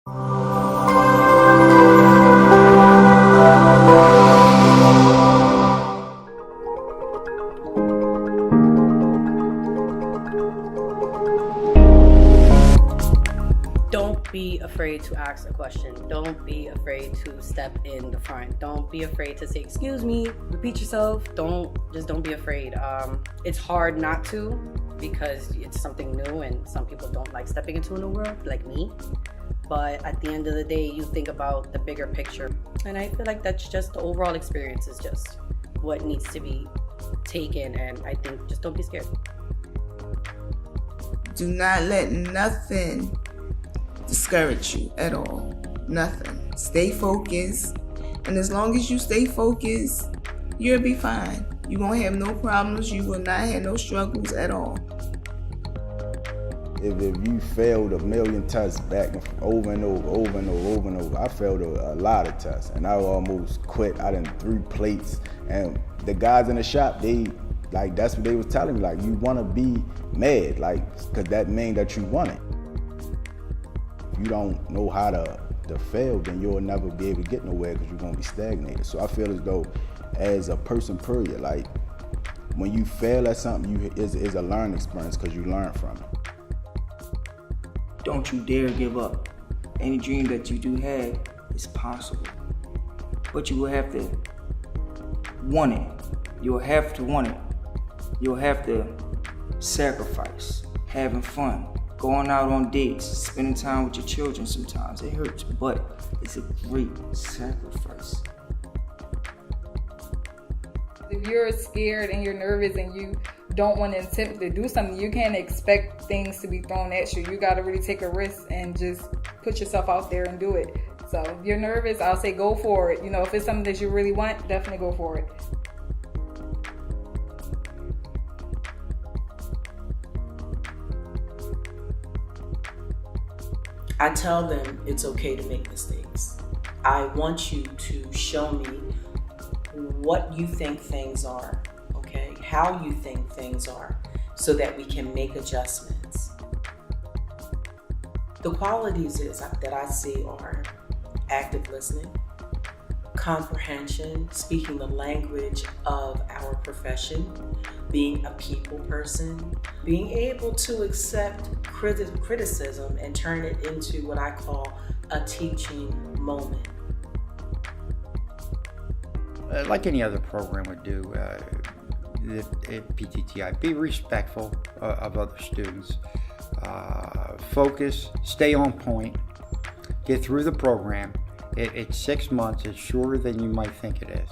Don't be afraid to ask a question. Don't be afraid to step in the front. Don't be afraid to say, excuse me, repeat yourself. Don't be afraid. It's hard not to, because it's something new and some people don't like stepping into a new world, like me. But at the end of the day, you think about the bigger picture. And I feel like that's just the overall experience is just what needs to be taken. And I think just don't be scared. Do not let nothing discourage you at all. Nothing. Stay focused. And as long as you stay focused, you'll be fine. You won't have no problems. You will not have no struggles at all. If you failed a million tests back and over and over, I failed a lot of tests, and I almost quit. I done 3 plates, and the guys in the shop, that's what they was telling me, like, you want to be mad, like, because that means that you want it. If you don't know how to fail, then you'll never be able to get nowhere, because you're going to be stagnated. So I feel as though, as a person, period, like, when you fail at something, it's a learning experience, because you learn from it. Don't you dare give up. Any dream that you do have is possible. But you will have to want it. You'll have to want it. You'll have to sacrifice, having fun, going out on dates, spending time with your children sometimes. It hurts, but it's a great sacrifice. If you're scared and you're nervous and you don't want to attempt to do something, you can't expect things to be thrown at you. You got to really take a risk and just put yourself out there and do it. So if you're nervous, I'll say go for it. You know, if it's something that you really want, definitely go for it. I tell them it's okay to make mistakes. I want you to show me what you think things are, okay? How you think things are, so that we can make adjustments. The qualities that I see are active listening, comprehension, speaking the language of our profession, being a people person, being able to accept criticism and turn it into what I call a teaching moment. Like any other program would do at PTTI, be respectful of other students, focus, stay on point, get through the program. It's 6 months. It's shorter than you might think it is.